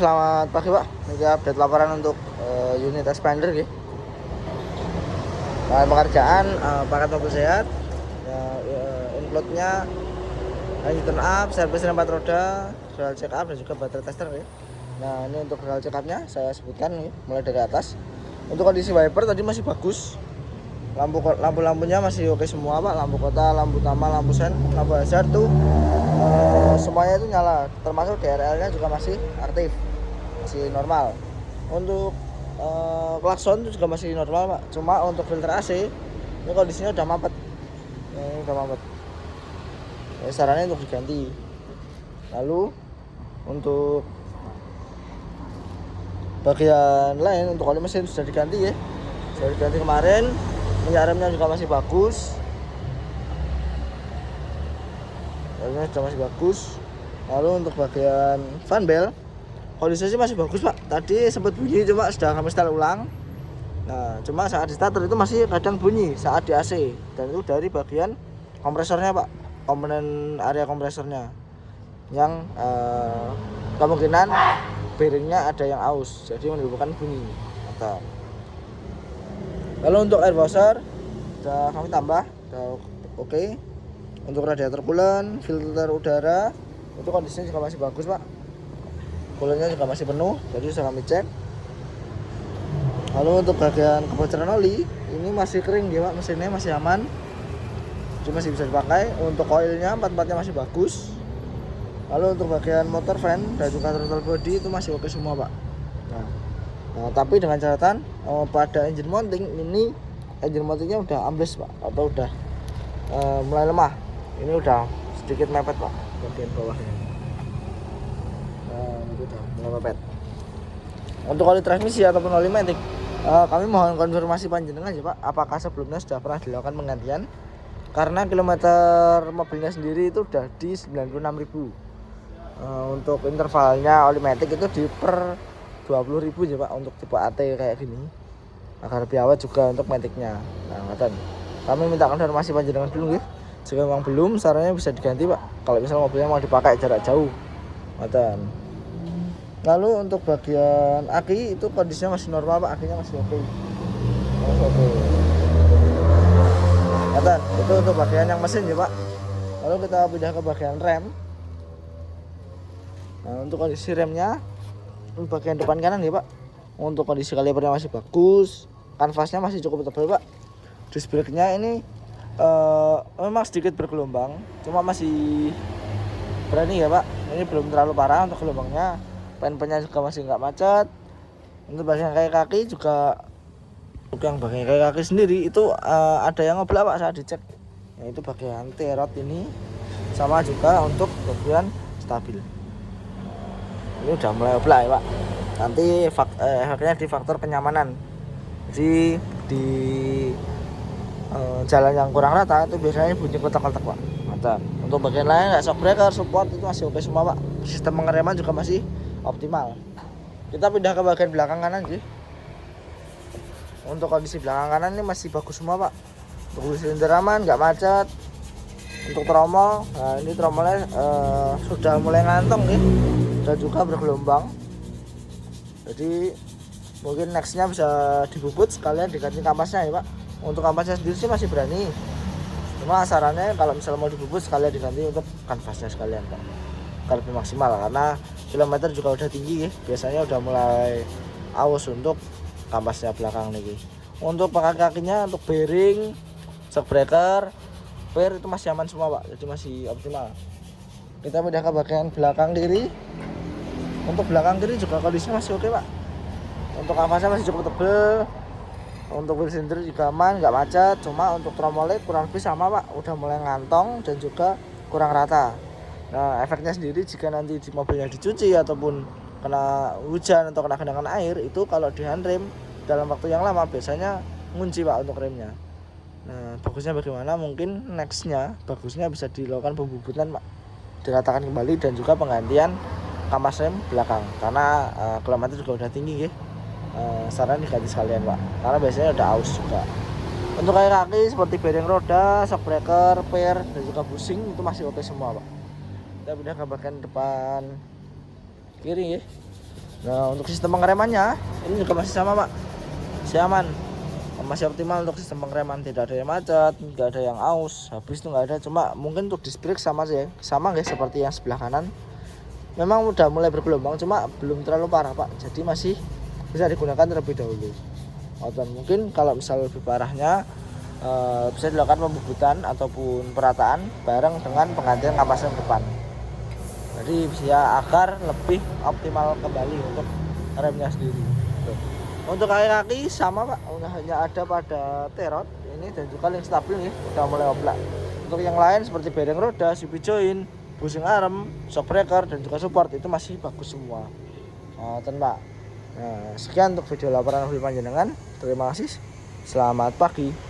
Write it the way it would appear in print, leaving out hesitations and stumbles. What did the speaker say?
Selamat pagi Pak, ini update laporan untuk unit expander gitu. Pekerjaan paket mobil sehat, include-nya engine tune up, servis rem 4 roda, dual check up dan juga baterai tester gitu. Nah ini untuk dual check up-nya saya sebutkan gitu, mulai dari atas. Untuk kondisi wiper tadi masih bagus, lampu-lampunya masih oke semua Pak, lampu kota, lampu utama, lampu sen, lampu hazard tuh semuanya itu nyala, termasuk DRL-nya juga masih aktif, masih normal. Untuk klakson itu juga masih normal Pak, cuma untuk filter AC ini kondisinya udah mampet, ini udah mampet, ya, sarannya untuk diganti. Lalu untuk bagian lain, untuk oli mesin sudah diganti ya, sudah diganti kemarin. Minyak remnya juga masih bagus, remnya sudah masih bagus. Lalu untuk bagian fan belt kondisinya sih masih bagus Pak, tadi sempat bunyi cuma sudah kami setel ulang. Nah cuma saat di starter itu masih kadang bunyi saat di AC, dan itu dari bagian kompresornya Pak, komponen area kompresornya yang kemungkinan bearingnya ada yang aus, jadi menimbulkan bunyi. Mantap. Lalu untuk air washer sudah kami tambah, sudah oke. Untuk radiator coolant, filter udara itu kondisinya juga masih bagus Pak, coolant-nya juga masih penuh, jadi sudah kami cek. Lalu untuk bagian kebocoran oli ini masih kering ya Pak, mesinnya masih aman, jadi masih bisa dipakai. Untuk koilnya 4-4-nya masih bagus. Lalu untuk bagian motor fan dan juga throttle body itu masih oke semua Pak. Nah, tapi dengan catatan pada engine mounting ini, engine mountingnya udah ambles Pak, atau udah mulai lemah. Ini udah sedikit mepet Pak bagian bawahnya. Nah, itu udah mulai mepet. Untuk oli transmisi ataupun oli matic, kami mohon konfirmasi panjenengan ya Pak, apakah sebelumnya sudah pernah dilakukan penggantian? Karena kilometer mobilnya sendiri itu udah di 96.000. Untuk intervalnya oli matic itu di per 20.000 ya Pak, untuk tipe AT kayak gini, agar lebih awet juga untuk maticnya. Nah ngatan, kami minta konfirmasi panjenengan dulu ya. Jika memang belum, sarannya bisa diganti Pak, kalau misalnya mobilnya mau dipakai jarak jauh. Ngatan. Lalu untuk bagian aki itu kondisinya masih normal Pak, akinya masih oke. Masih oke. Ngatan, itu untuk bagian yang mesin ya Pak. Lalu kita pindah ke bagian rem. Nah untuk kondisi remnya bagian depan kanan ya Pak, untuk kondisi kalipernya masih bagus, kanvasnya masih cukup tebal Pak. Disc brake-nya ini memang sedikit bergelombang, cuma masih berani ya Pak, ini belum terlalu parah untuk gelombangnya. Pen-pennya juga masih nggak macet. Untuk bagian kaki juga, untuk yang bagian kaki sendiri itu ada yang ngeblak Pak saat dicek, yaitu bagian T-rod ini, sama juga untuk bagian stabil. Ini udah mulai oblak ya Pak. Nanti efeknya di faktor kenyamanan. Jadi di jalan yang kurang rata itu biasanya bunyi kotak-kotak Pak. Mantap. Untuk bagian lain kayak shock breaker, support itu masih oke semua Pak. Sistem pengereman juga masih optimal. Kita pindah ke bagian belakang kanan sih. Untuk kondisi belakang kanan ini masih bagus semua Pak. Untuk silinder aman, nggak macet. Untuk tromol, nah ini tromolnya sudah mulai ngantong nih, dan juga bergelombang. Jadi mungkin nextnya bisa dibubut sekalian diganti kampasnya ya Pak. Untuk kampasnya sendiri sih masih berani, cuma sarannya kalau misalnya mau dibubut sekalian diganti untuk kanvasnya sekalian Pak, agar lebih maksimal, karena kilometer juga udah tinggi ya. Biasanya udah mulai aus untuk kampasnya belakang nih. Untuk kaki-kakinya, untuk bearing, shock breaker, per itu masih aman semua Pak, jadi masih optimal. Kita pindah ke bagian belakang kiri. Untuk belakang kiri juga kondisinya masih oke Pak. Untuk kampasnya masih cukup tebal. Untuk wheel cylinder juga aman, nggak macet. Cuma untuk tromolnya kurang lebih sama Pak, udah mulai ngantong dan juga kurang rata. Nah efeknya sendiri jika nanti di mobilnya dicuci ataupun kena hujan atau kena genangan air, itu kalau di handrem dalam waktu yang lama biasanya ngunci Pak untuk remnya. Nah bagusnya bagaimana, mungkin nextnya bagusnya bisa dilakukan pembubutan Pak, diratakan kembali, dan juga penggantian kampas rem belakang, karena kilometer juga udah tinggi ya. Saran diganti sekalian Pak, karena biasanya udah aus juga. Untuk kaki seperti bearing roda, shock breaker, per, dan juga bushing itu masih oke semua Pak. Kita pindah ke bagian depan kiri ya. Nah untuk sistem pengeremannya ini juga masih sama pak, masih aman, masih optimal untuk sistem pengereman, tidak ada yang macet, nggak ada yang aus, habis itu nggak ada. Cuma mungkin untuk disc brake sama sih, sama guys seperti yang sebelah kanan. Memang udah mulai bergelombang, cuma belum terlalu parah pak, jadi masih bisa digunakan terlebih dahulu. Dan mungkin kalau misal lebih parahnya bisa dilakukan pembubutan ataupun perataan bareng dengan penggantian kapasitor depan. Jadi bisa agar lebih optimal kembali untuk remnya sendiri. Untuk kaki sama pak, hanya ada pada T-rod ini dan juga link stabil nih udah mulai oblak. Untuk yang lain seperti bearing roda, CP joint, bushing arm, shock breaker dan juga support itu masih bagus semua. Pak. Nah, sekian untuk video laporan hobi panjenengan. Terima kasih. Selamat pagi.